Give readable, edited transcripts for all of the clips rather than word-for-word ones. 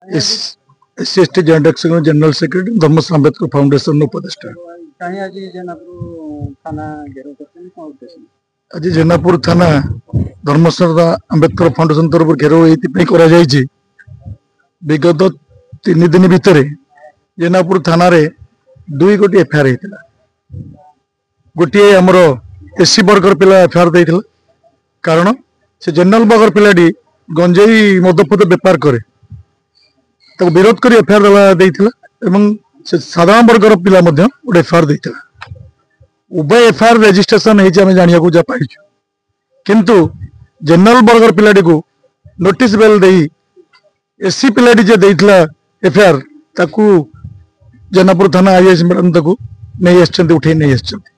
SC joint action general secretary धर्मस्थल Ambedkar foundation उपदेष्टा आज जेनापुर थाना धर्मस्थल अंबेडकर फाउंडेशन तरफ घेराव ये विगत 3 दिन भितर जेनापुर थाना रे 2 गोटी एफआईआर होता गोटे आमर एससी वर्गर पिला एफआईआर देता कारण से जनरल वर्गर पिलाटी गंजेई मदफद बेपार करे विरोध कर एफआईआर देता से साधारण वर्गर पिला गोटे एफआईआर देता उभय एफआईआर रेजिस्ट्रेशन होती जाना पाई किंतु जनरल वर्गर पिलाटी को नोटिस बेल दे एससी पिलाटी जे देता एफआईआर ताकू जेनापुर थाना आईएएस मैडम ताकू नहीं आसछन्ती उठे नहीं आसछन्ती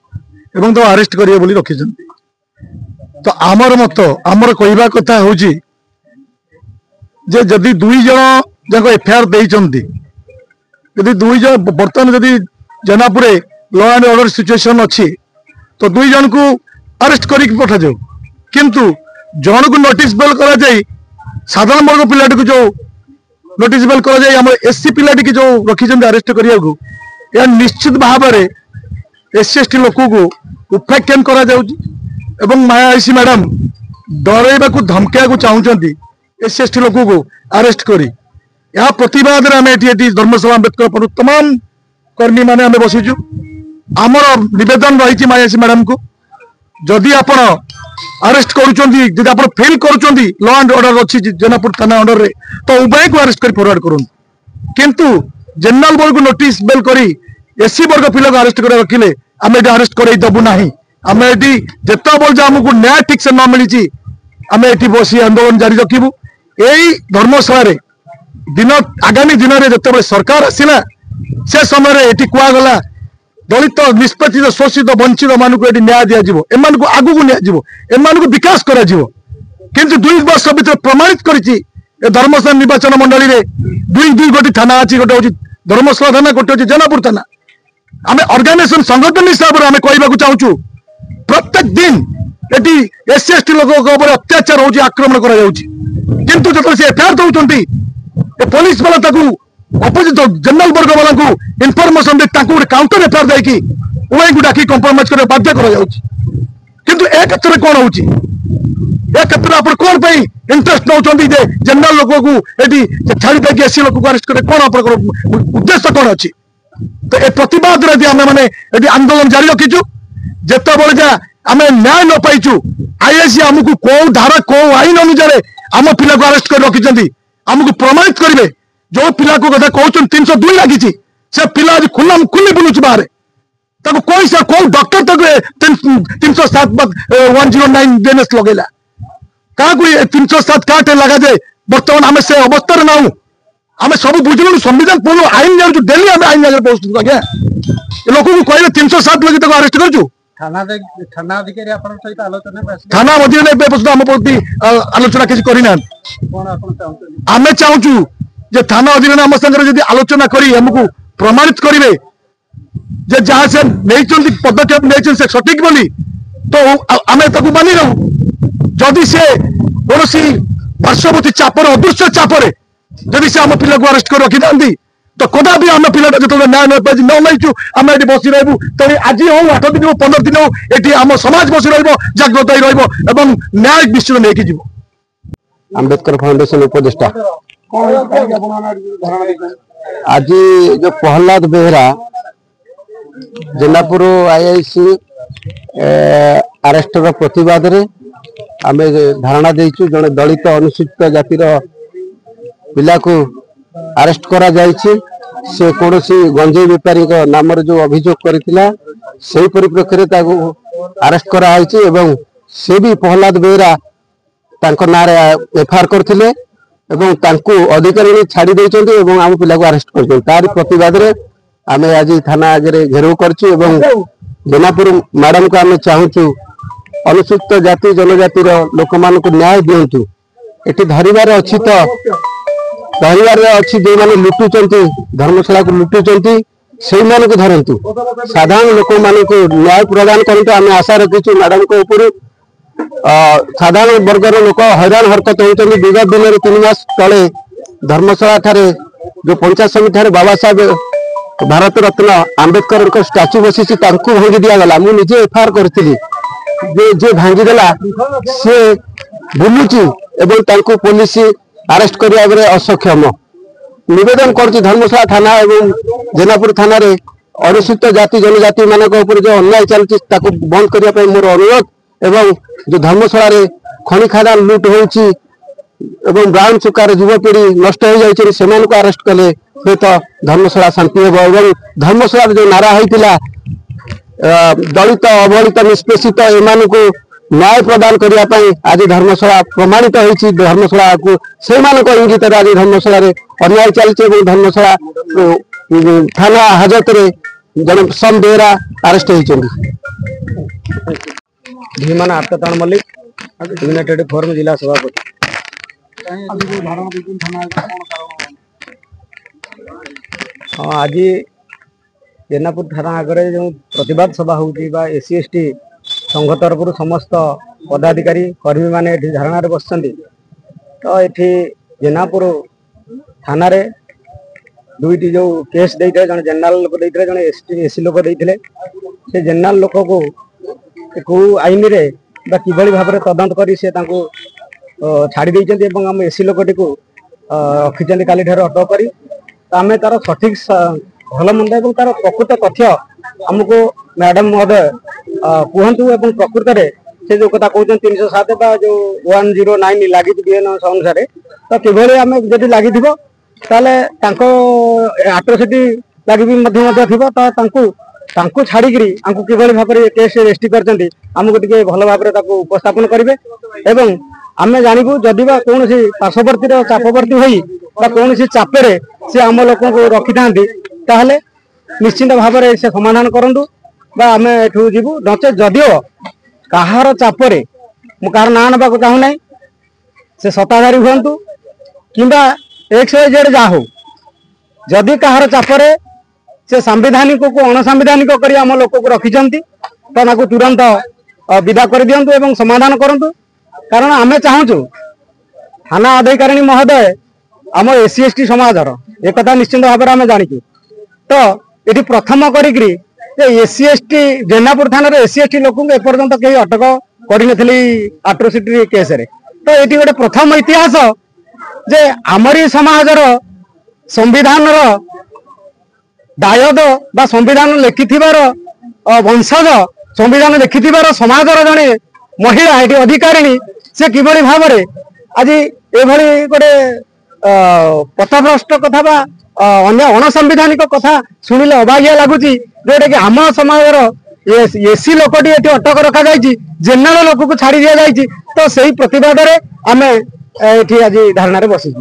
एवं तो अरेस्ट करिए बोली रखिछन्ती। तो आमर मत आमर कहवा कथा होची जे जदि 2 जन जाको एफआईआर देइछन्ती यदि 2 जन बर्तमान जदि Jenapur law and order situation अच्छी तो 2 जन को अरेस्ट करिक पठा जाऊ किंतु जन को नोटिस बेल करा जाई साधारण वर्ग पिलाटी को जो नोटिस बेल करा जाए आम एससी पिलाटी की जो रखी अरेस्ट करने को यह निश्चित भाव में एससी एसटी लोक को उपाख्यान करा माया आईसी मैडम डरइबा को धमकिया को चाहते एससी एसटी लोक को अरेस्ट करी या प्रतिवाद आम धर्मशाला अंबेडकर तमाम कर्मी माने आम बसीचु आमर निवेदन रही माया आईसी मैडम को जदि आपण अरेस्ट कर फेल कर लॉ एंड ऑर्डर अच्छी जेनापुर थाना अंडर रे तो उभय को अरेस्ट कर फॉरवर्ड करूँ किंतु जनरल वर्ग को नोटिस बेल करी एससी वर्ग पिला को अरेस्ट कर रखिले आम ये अरेस्ट कर दबू ना आम ये जिते बोल आमको न्याय ठीक से न मिली आम ये बसी आंदोलन जारी रखू यही धर्मशाला दिन आगामी दिन में जिते सरकार आसला से समय ये कहगला दलित निष्पेषित शोषित वंचित मानक न्याय दिज्व एम आगू निम विकास कर 2 वर्ष भर प्रमाणित कर धर्मशाला निर्वाचन मंडली में 2 गोटी थाना अच्छी गोटे हूँ धर्मशाला थाना गोटे हूँ जेनापुर थाना आम ऑर्गेनाइजेशन संगठन हिसाब से आम कहवाक चाहूँ प्रत्येक दिन ये एससी एसटी लोक अत्याचार हो आक्रमण किंतु जो एफआईआर दौरान पुलिस वाला अपोजिट जनरल वर्ग वाला को इनफॉरमेशन दे काउंटर एफआईआर देकी उभय को डाकी कंप्रोमाइज कर बाध्य किंतु ए क्षेत्र कौन होची ए क्षेत्र आप कौन पे इंटरेस्ट नौचंदी जे जनरल लोक को एटी छाड़ी देकी एससी लोक को अरेस्ट करे कौन आप उद्देश्य कौन अच्छी तो ए प्रतिवाद रे आमे माने एटी आंदोलन जारी रखिछु जेते बळे जा आमे न्याय न पाइछु आईएससी हमकु को धारा को आईन अनुसार आम पिला को अरेस्ट कर रखिछंती हमकु प्रमाणित करिवे जो पिला को कथा कहते 302 लगी से पिला आज खुला खुली बुलूच बाहर कोई सा कौ डॉक्टर तक 307 109 DNS लगेला क्या 307 क्या लगा जाए बर्तमान आम से अवस्था ना आम सब बुझलु संविधान पूर्ण आईन जाऊँ डेली आम आईन जगह पहुंचु आज्ञा लोक को कहले 307 लगी अरेस्ट करूँ थाना अधिकारी थाना मध्य आम प्रति आलोचना किसी करना आम चाहूँ जे थाना अधीन आम सागर आलोचना करी हमको प्रमाणित करेंगे जे जहाँ से नहीं पदक्षेप नहीं से सठिक बोली तो आम मानि रहू जदि से कौन पार्श्ववर्ती चापर अदृश्य चापर जदि से आम पिला को अरेस्ट कर रखी था तो कदा भी आम पिलाटा जो न्याय न नहीं आम ये बसी रही तो आज हो 8 दिन हो 15 दिन हो ये आम समाज बसी रग्रत रहा न्याय निश्चित नहीं जीव अंबेडकर फाउंडेशन उपदेष्टा आज जो प्रहलाद बेहरा जेनापुर आईआईसी अरेस्ट प्रतिवाद रे आम धारणा देचु जड़े दलित अनुसूचित जातिर पिला को अरेस्ट करा जायछि से कौन गंजेई बेपारी नाम जो अभियोग करथिला सेही परिप्रेक्षी ताको अरेस्ट करा आइछि एवं से भी प्रहलाद बेहरा तांको नारे एफआईआर करथिले एवं तांको अधिकारी छाड़ी देइछन्ते एवं आम पिला को अरेस्ट करछन तारि प्रतिवाद रे आमे आज थाना आगे घेराव करछु एवं जेनापुर मैडम को आम चाहूँ अनुसूचित जाति जनजाति लोक मान को न्याय दिंतु ये धरबार अच्छी तो धरबार अच्छी जो मैंने लुटुंट धर्मशाला को लुटुंट से धरतु साधारण लोक मान को न्याय प्रदान करते आम आशा रखीचु मैडम को ऊपर साधारण वर्गर लोक हैरान हरकत होती विगत दिन 3 मास तले धर्मशाला ठारे जो पंचायत समिति ठारे बाबा साहेब भारत रत्न आंबेडकर स्टाच्यू बसी भांगी दिगला मुझे एफआईआर करी जे भांगीदेला सी बुलूची पुलिस अरेस्ट करने असक्षम निवेदन कर धर्मशाला थाना एवं जेनापुर थाना रे अनुसूचित जाति जनजाति मान जो अन्याय चलती बंद करने मोर अनुरोध एवं जो धर्मशाला रे खनि खादान लुट होउची एवं ब्राउन सुकार युवपीढ़ी नष्ट हो जाइए से अरेस्ट कले हुए तो धर्मशाला शांति एवं धर्मशाला जो नारा होता दलित अवहेलित निष्पेषित एमान को न्याय प्रदान करने आज धर्मशाला प्रमाणित होती धर्मशाला को से इंगित आज धर्मशाला रे अन्याय चलती धर्मशाला थाना हाजत रे जन सम बेहरा अरेस्ट होती भीमान आर्तताण मल्लिक यूनाइटेड फोरम जिला सभापति। हाँ आज जेनापुर थाना आगे जो प्रतिवाद सभा होती एससी एसटी संघ तरफ समस्त पदाधिकारी कर्मी मैंने धारणा बस तो ये जेनापुर थाना रे दुईटी जो केस देते जन जेनराल लोक देते जन एससी लोक देते से जेनराल लोक को कौ आईन रे किभली भाव में तदंत कर छाड़ी देते आम एससी लोकटी को रखी काली अटक कर आम तार सठिक भल मंद और तार प्रकृत तथ्य आमको मैडम महोदय कहतु और प्रकृत में से जो कथा कहते 307 जो 109 लगी बीएनएस अनुसार तो किभली आम जब लगी आट्रोसिटी लगी तो छाड़ी आमको किभली भाव में केस रेजिस्ट्री करते आमको टे भल भाव में उपस्थापन करेंगे एवं आम जानबू जदि कौन पार्श्ववर्ती चापवर्ती हो कौन चापे से आम लोक को रखी था निश्चिंत भाव में से समाधान करूँ आम एठू जीवु नचे जदिओ कहार चापरे मु कहार ना ना चाहूना से सत्ताधारी हूँ कि XYZ जा हो जदि कहार चापरे से सांविधानिक को अणसांविधानिक कर आम लोक को रखिंट तो तुरंत विदा कर दिंतु एवं समाधान करूँ कारण आम चाहूँ थाना अधिकारी महोदय आम एससी एसटी समाजर एक निश्चिंत भाव में आम जाचु तो ये प्रथम करी एससी एसटी जेनापुर थाना एससी एसटी लोक एपर्यंत कहीं अटक करी आट्रोसिटी केस रे तो ये गोटे प्रथम इतिहास जे आमरी समाजर संविधान दायद बा संविधान लिखि वंशज संविधान लिखि समाजर जड़े महिला ये अधिकारिणी से किभली भाव में आज ये गोटे पथभ्रष्ट कथा बा अन्य अणसांविधानिक कथा शुणिले अबागिया लगुच जोटा कि आम समाजर एससी लोकटी ये अटक रखा जाए जेनराल लोक को छाड़ी दि जाए तो सही प्रतिवाद आम ये आज धारणा बसी।